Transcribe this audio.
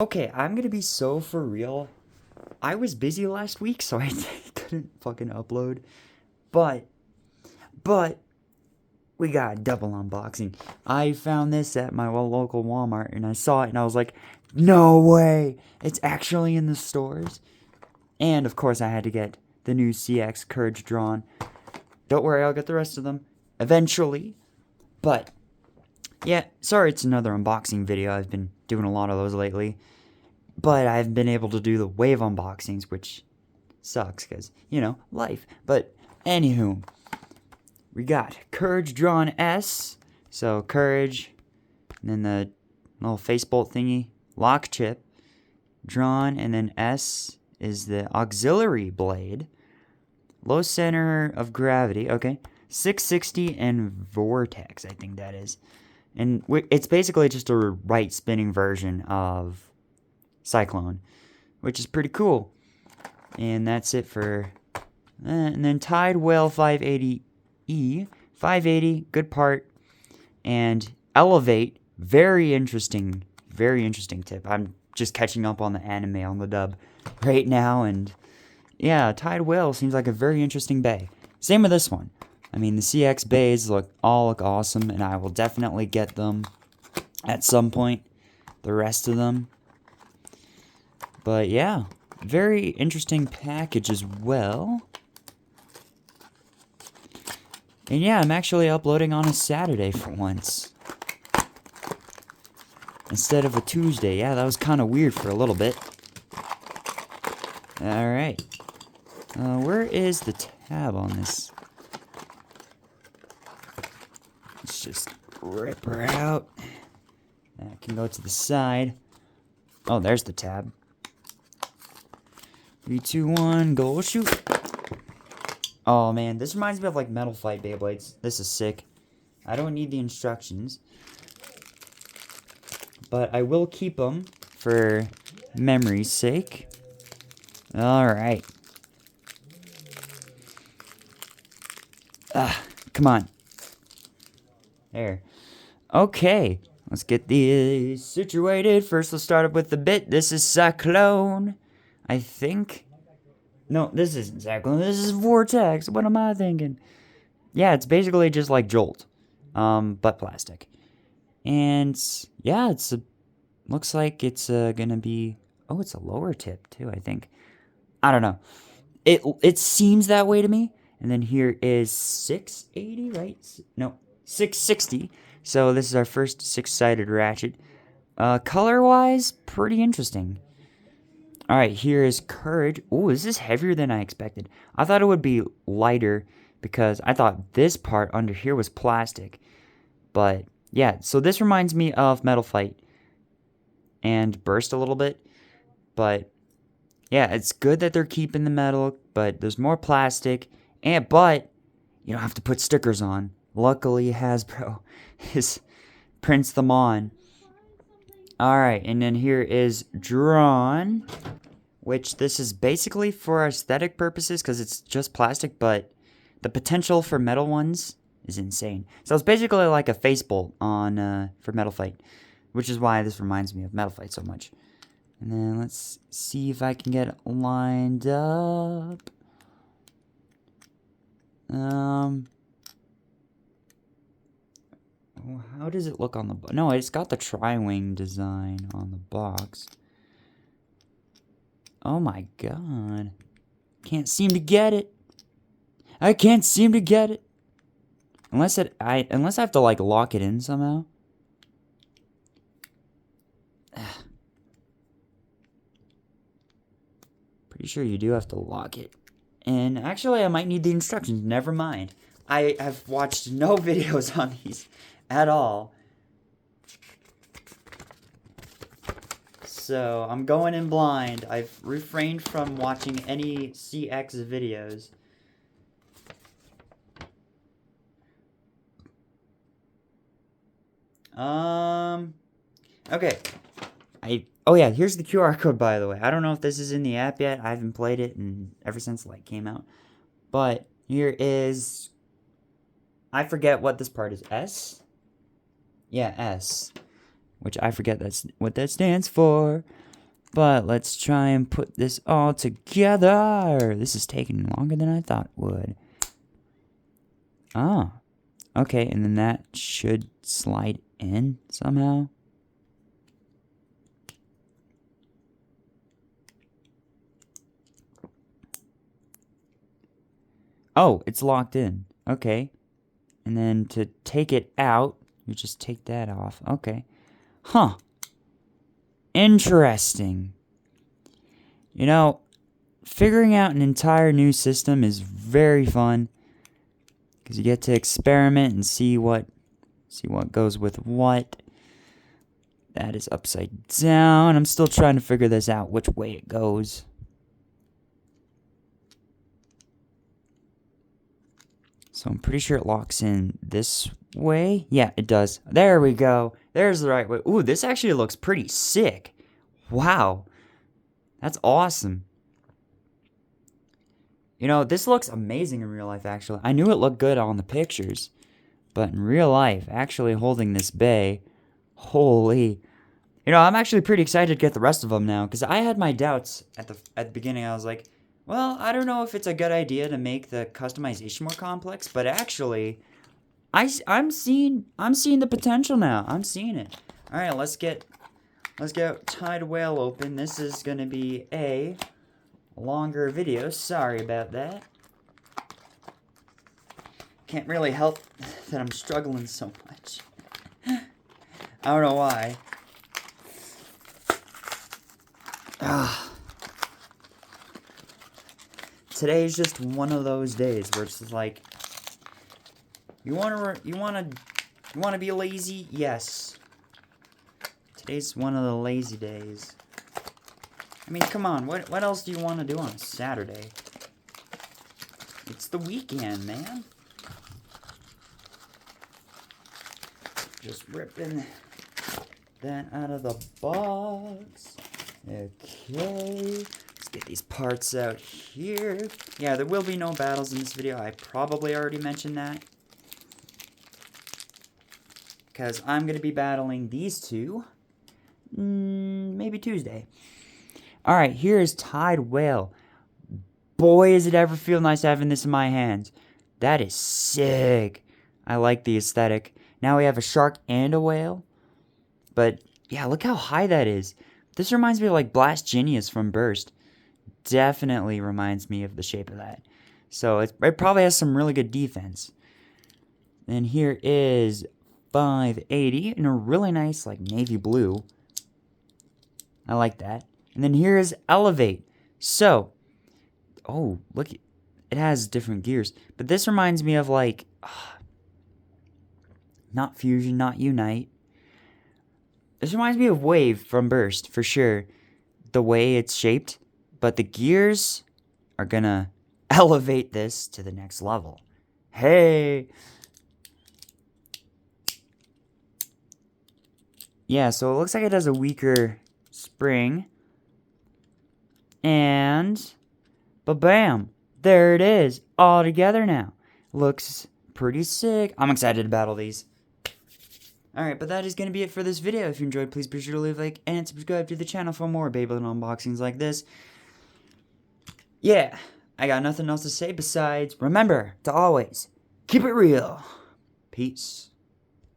Okay, I'm gonna be so for real. I was busy last week, so I couldn't fucking upload. But, but, we got a double unboxing. I found this at my local Walmart, and I saw it, and I was like, no way! It's actually in the stores. And, of course, I had to get the new CX Courage Dran. Don't worry, I'll get the rest of them eventually. But, yeah, sorry it's another unboxing video. I've been doing a lot of those lately. But I've been able to do the wave unboxings, which sucks because, life. But, anywho, we got Courage Dran S. So, Courage, and then the little facebolt thingy, lock chip, Dran, and then S is the auxiliary blade. Low center of gravity, okay. 660 and Vortex, I think that is. And it's basically just a right spinning version of Cyclone, which is pretty cool. And that's it for and then Tide Whale 580E, 580, good part. And Elevate, very interesting tip. I'm just catching up on the anime on the dub right now, and yeah, Tide Whale seems like a very interesting bay. Same with this one. I mean, the CX bays look awesome, and I will definitely get them at some point, the rest of them. But yeah, very interesting package as well. And yeah, I'm actually uploading on a Saturday for once, instead of a Tuesday. Yeah, that was kind of weird for a little bit. Alright. Where is the tab on this? Let's just rip her out. That can go to the side. Oh, there's the tab. 3, 2, 1, go shoot. Oh man, this reminds me of like Metal Fight Beyblades. This is sick. I don't need the instructions, but I will keep them for memory's sake. Alright. Come on. There. Okay. Let's get these situated. First, let's start up with the bit. This is Cyclone, I think. No, this isn't Cyclone. This is Vortex. What am I thinking? Yeah, it's basically just like Jolt, but plastic. And yeah, looks like it's gonna be. Oh, it's a lower tip too, I think. I don't know. It seems that way to me. And then here is 680, right? No, 660. So this is our first 6-sided ratchet. Color-wise, pretty interesting. Alright, here is Courage. Ooh, this is heavier than I expected. I thought it would be lighter because I thought this part under here was plastic. But yeah, so this reminds me of Metal Fight and Burst a little bit. But yeah, it's good that they're keeping the metal, but there's more plastic. But you don't have to put stickers on. Luckily, Hasbro prints them on. Alright, and then here is Dran, which this is basically for aesthetic purposes because it's just plastic, but the potential for metal ones is insane. So it's basically like a facebolt on for Metal Fight, which is why this reminds me of Metal Fight so much. And then let's see if I can get it lined up. How does it look on the... No, it's got the tri-wing design on the box. Oh my god. Can't seem to get it. I can't seem to get it. Unless I have to, like, lock it in somehow. Pretty sure you do have to lock it. And actually, I might need the instructions. Never mind. I have watched no videos on these at all. So, I'm going in blind. I've refrained from watching any CX videos. Okay. Oh yeah, here's the QR code, by the way. I don't know if this is in the app yet. I haven't played it ever since it came out. But here is... I forget what this part is. S? Yeah, S. Which I forget what that stands for. But let's try and put this all together. This is taking longer than I thought it would. Ah. Okay, and then that should slide in somehow. Oh, it's locked in. Okay. And then to take it out, you just take that off. Okay. Huh. Interesting. You know, figuring out an entire new system is very fun. Because you get to experiment and see what goes with what. That is upside down. I'm still trying to figure this out, which way it goes. So I'm pretty sure it locks in this way. Yeah, it does. There we go. There's the right way. Ooh, this actually looks pretty sick. Wow. That's awesome. You know, this looks amazing in real life, actually. I knew it looked good on the pictures. But in real life, actually holding this bay, holy. You know, I'm actually pretty excited to get the rest of them now. Because I had my doubts at the beginning. I was like, well, I don't know if it's a good idea to make the customization more complex. But actually, I'm seeing the potential now. I'm seeing it. All right, let's get Tide Whale open. This is going to be a longer video. Sorry about that. Can't really help that I'm struggling so much. I don't know why. Today's just one of those days where it's just like, you wanna be lazy? Yes. Today's one of the lazy days. I mean, come on. What else do you want to do on a Saturday? It's the weekend, man. Just ripping that out of the box. Okay. Let's get these parts out here. Yeah, there will be no battles in this video. I probably already mentioned that. Because I'm going to be battling these two. Maybe Tuesday. Alright, here is Tide Whale. Boy, does it ever feel nice having this in my hands. That is sick. I like the aesthetic. Now we have a shark and a whale. But, yeah, look how high that is. This reminds me of, like, Blast Genius from Burst. Definitely reminds me of the shape of that. So, it probably has some really good defense. And here is 580 in a really nice, like, navy blue. I like that. And then here is Elevate. So, oh, look, it has different gears. But this reminds me of, like, not Fusion, not Unite. This reminds me of Wave from Burst, for sure. The way it's shaped. But the gears are gonna elevate this to the next level. Hey! Yeah, so it looks like it has a weaker spring. And ba-bam! There it is, all together now. Looks pretty sick. I'm excited to battle these. Alright, but that is going to be it for this video. If you enjoyed, please be sure to leave a like and subscribe to the channel for more Beyblade unboxings like this. Yeah, I got nothing else to say besides remember to always keep it real. Peace.